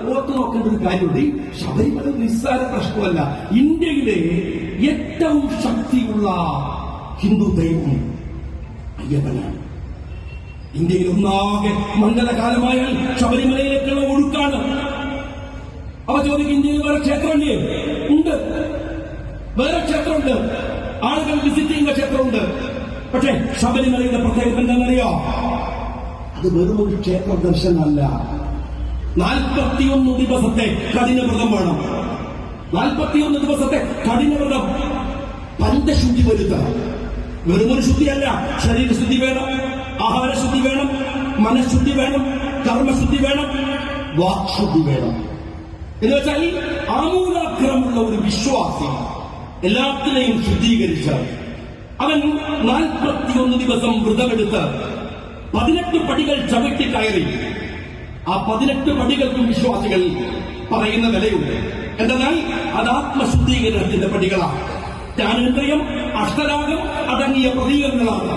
ഓർത്തു നോക്കേണ്ട ഒരു കാര്യമുണ്ട്. ശബരിമല നിസ്സാര പ്രശ്നമല്ല. ഇന്ത്യയിലെ ഏറ്റവും ശക്തിയുള്ള ഹിന്ദു ദൈവം അയ്യപ്പനാണ്. ഇന്ത്യയിൽ ഒന്നാകെ മണ്ഡലകാലമായാൽ ശബരിമലയിലേക്കുള്ള ഒഴുക്കാണ്. അവ ചോദിക്കും, ഇന്ത്യയിൽ വേറെ ക്ഷേത്രമില്ലേ? ഉണ്ട്, വേറെ ക്ഷേത്രമുണ്ട്, ആളുകൾ വിസിറ്റ് ചെയ്യുന്ന ക്ഷേത്രമുണ്ട്. പക്ഷേ ശബരിമലയുടെ പ്രത്യേകത എന്താണെന്നറിയോ? അത് വെറും ഒരു ക്ഷേത്ര ദർശനമല്ല. 41 ദിവസത്തെ കഠിനവ്രതം വേണം. 41 ദിവസത്തെ കഠിനവ്രതം, പഞ്ചശുദ്ധി വരുത്തണം. വെറുമൊരു ശുദ്ധിയല്ല, ശരീരശുദ്ധി വേണം, ആഹാരശുദ്ധി വേണം, മനഃശുദ്ധി വേണം, കർമ്മശുദ്ധി വേണം, വാക്ശുദ്ധി വേണം. എന്ന് വെച്ചാൽ ആമൂലാഗ്രഹമുള്ള ഒരു വിശ്വാസി എല്ലാത്തിനെയും ശുദ്ധീകരിച്ച അവൻ 41 ദിവസം വ്രതമെടുത്ത് 18 പടികൾ ചവിട്ടി കയറി. ആ 18 പടികൾക്കും വിശ്വാസികൾ പറയുന്ന വിലയുണ്ട്. എന്തെന്നാൽ അത് ആത്മശുദ്ധീകരണത്തിന്റെ പടികളാണ്. ജ്ഞാനേന്ദ്രിയം, അഷ്ടരാഗം അടങ്ങിയ പ്രതീകങ്ങളാണ്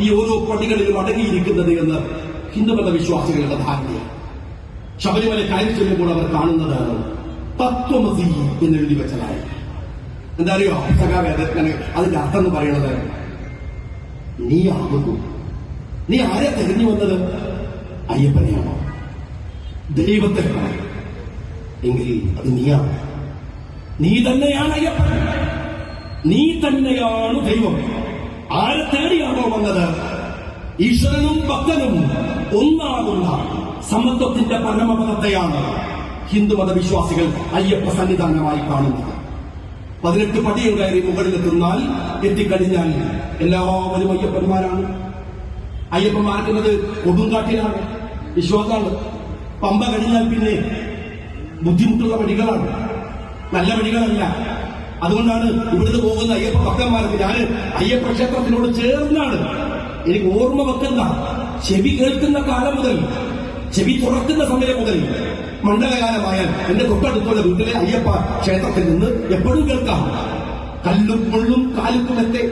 ഈ ഓരോ പടികളിലും അടങ്ങിയിരിക്കുന്നത് എന്ന് ഹിന്ദുമത വിശ്വാസികളുടെ ധാരണയാണ്. ശബരിമല കയറി ചെല്ലുമ്പോൾ അവർ കാണുന്നത് തത്വമസി എന്നെഴുതി വെച്ചതായി. എന്താ അറിയോ സഖാവേ, അതിന്റെ അർത്ഥം എന്ന് പറയുന്നത്, നീ ആകുന്നു. നീ ആരെ തിരഞ്ഞു വന്നത്? അയ്യപ്പനെയാണോ? ദൈവത്തെ എങ്കിൽ അത് നീയാണ്. നീ തന്നെയാണ് അയ്യപ്പൻ, നീ തന്നെയാണ് ദൈവം. ആരെ തേടിയാണോ വന്നത്? ഈശ്വരനും ഭക്തനും ഒന്നാകുന്ന സമത്വത്തിന്റെ പരമപദത്തെയാണ് ഹിന്ദുമത വിശ്വാസികൾ അയ്യപ്പ സന്നിധാനമായി കാണുന്നത്. 18 പടിയും കയറി മുകളിലെത്തുന്നാൽ എത്തിക്കഴിഞ്ഞാൽ എല്ലാവരും അയ്യപ്പന്മാരാണ്. അയ്യപ്പന്മാർക്കുന്നത് കൊടുങ്കാട്ടിലാണ്, വിശ്വാസമാണ്. പമ്പ കഴിഞ്ഞാൽ പിന്നെ ബുദ്ധിമുട്ടുള്ള വഴികളാണ്, നല്ല വഴികളല്ല. അതുകൊണ്ടാണ് ഇവിടുന്ന് പോകുന്ന അയ്യപ്പ ഭക്തന്മാർക്ക് ഞാൻ അയ്യപ്പ ക്ഷേത്രത്തിനോട് ചേർന്നാണ് എനിക്ക് ഓർമ്മ വെക്കുന്ന, ചെവി കേൾക്കുന്ന കാലം മുതൽ, ചെവി തുറക്കുന്ന സമയം മുതൽ മണ്ഡലകാലമായാൽ എന്റെ തൊട്ടടുത്തുള്ള വീട്ടിലെ അയ്യപ്പ ക്ഷേത്രത്തിൽ നിന്ന് എപ്പോഴും കേൾക്കാം കല്ലും മുള്ളും കാലുക്കുമെത്തെ.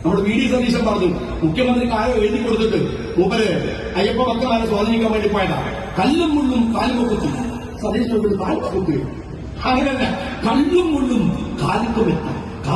നമ്മുടെ വി ഡി സതീശൻ പറഞ്ഞു, മുഖ്യമന്ത്രി കാര്യം എഴുതി കൊടുത്തിട്ട് മൂപ്പര് അയ്യപ്പ ഭക്തന്മാരെ സ്വാധീനിക്കാൻ വേണ്ടി പോയതാ. കല്ലും മുള്ളും കാലുമൊക്കത്തും സതീശൻ കാലുമൊക്കെ അങ്ങനല്ല, കല്ലും മുള്ളും കാലുക്കുമെത്ത.